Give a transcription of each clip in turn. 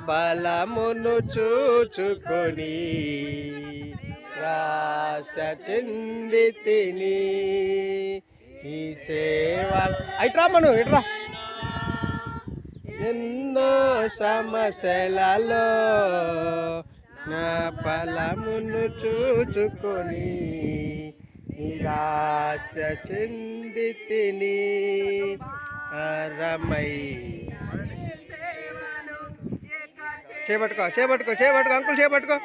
బలమును చూచుకొని రాశ చెంది తిని ఈ సేవ ఇట్రామను ఇట్రా ఎన్నో సమస్యలలో నా ఫలమును చూచుకొని నిరాశ చెంది తిని రమై చేపట్టుకో చేపట్టుకో చేపట్టుకో అంకుల్ చేపట్టుకో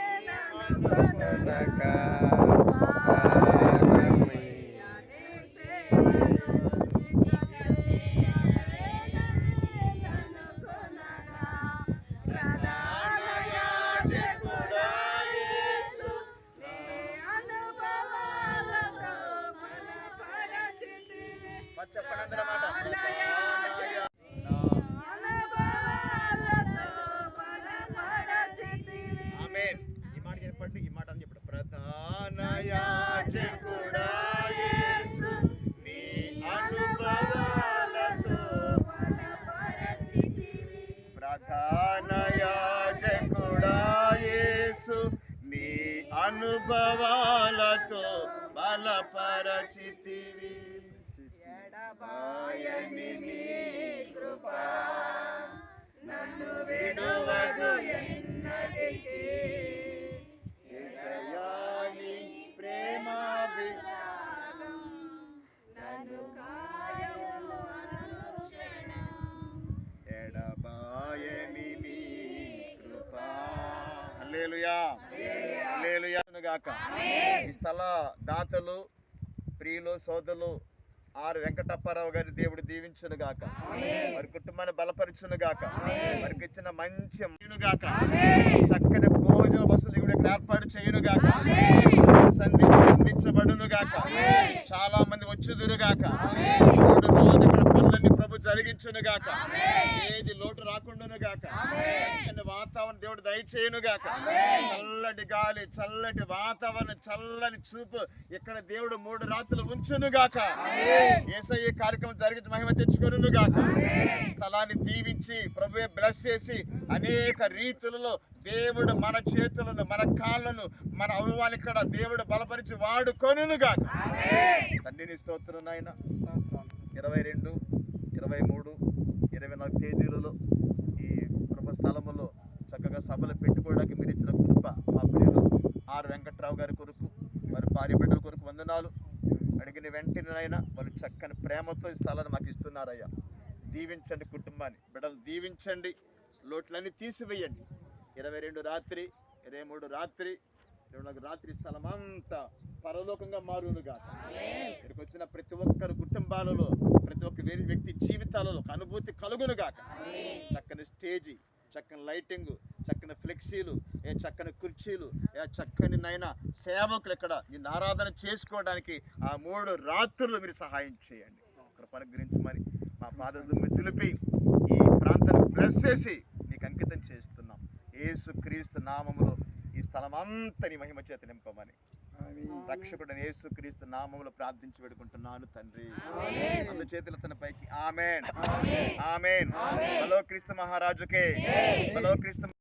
ఈ మాట అని చెప్పండి. ప్రధాన యాజకుడా యేసు నీ అనుభవాలతో ప్రధాన యాజకుడా యేసు నీ అనుభవాలతో బలపరచితివి ఎడబాయని నీ కృప నన్ను విడువదు ఎన్నటికీ ఈ స్థల దాతలు ప్రియులు సోదరులు ఆర్ వెంకటప్పారావు గారి దేవుడు దీవించును గాక, వారి కుటుంబాన్ని బలపరచును గాక, వారికి ఇచ్చిన మంచి గాక, చక్కని భోజన వసతులు దేవుడు ఇక్కడ ఏర్పాటు చేయును గాక, అందించబడును గాక, చాలా మంది వచ్చుదురు గాక, 3 రోజులు ఇక్కడ పనులన్నీ ప్రభు జరిగించును గాక, ఏది లోటు రాకుండాను గాక, చక్కని వాతావరణం దేవుడు దయచేయును గాక, చల్లటి గాలి చల్లటి వాతావరణం చల్లని చూపు ఇక్కడ దేవుడు 3 రాత్రులు ఉంచును గాక, యేసయ్య కార్యక్రమం జరిగించి మహిమ తెచ్చుకొనును గాక, స్థలాన్ని దీవించి ప్రభువే బ్లెస్ చేసి అనేక రీతులలో దేవుడు మన చేతులను మన కాళ్ళను మన అవయవాన్ని ఇక్కడ దేవుడు బలపరిచి వాడుకొనును గాక. తండ్రిని స్తోత్రం నాయన. 22, 23, 24 తేదీలలో ఈ ప్రభు స్థలములో చక్కగా సభలు పెట్టుకోవడానికి మీరు ఇచ్చిన కృప మా ప్రియులు ఆర్ వెంకట్రావు గారి కొరకు వారి భార్య బిడ్డల కొరకు వందనాలు. అడిగిన వెంటనేనైనా వాళ్ళు చక్కని ప్రేమతో ఈ స్థలాన్ని మాకు ఇస్తున్నారయ్యా. దీవించండి కుటుంబాన్ని, బిడ్డలు దీవించండి, లోట్లన్నీ తీసివేయండి. 22 రాత్రి 23 రాత్రి 24 రాత్రి స్థలం అంతా పరలోకంగా మారునుగా. ఇక్కడికి వచ్చిన ప్రతి ఒక్కరు కుటుంబాలలో ప్రతి ఒక్క వ్యక్తి జీవితాలలో అనుభూతి కలుగునుగా. చక్కని స్టేజీ, చక్కని లైటింగ్, చక్కని ఫ్లెక్సీలు, చక్కని కుర్చీలు, చక్కని నైనా సేవకులు ఇక్కడ ఈ ఆరాధన చేసుకోవడానికి ఆ 3 రాత్రులు మీరు సహాయం చేయండి. కృపను గురించి మరి మా పాదదుమ్మి దులిపి ఈ ప్రాంతాన్ని బ్లెస్ చేసి నీకు అంకితం చేస్తున్నాం. యేసు క్రీస్తు నామములో ఈ స్థలం అంతని మహిమ చేత నింపమని రక్షకుడైన యేసు క్రీస్తు నామములో ప్రార్థించి వేడుకుంటున్నాను తండ్రి. అందు చేతుల తన పైకి ఆమేన్ ఆమేన్. హలో క్రీస్తు మహారాజుకే, హలో క్రీస్తు.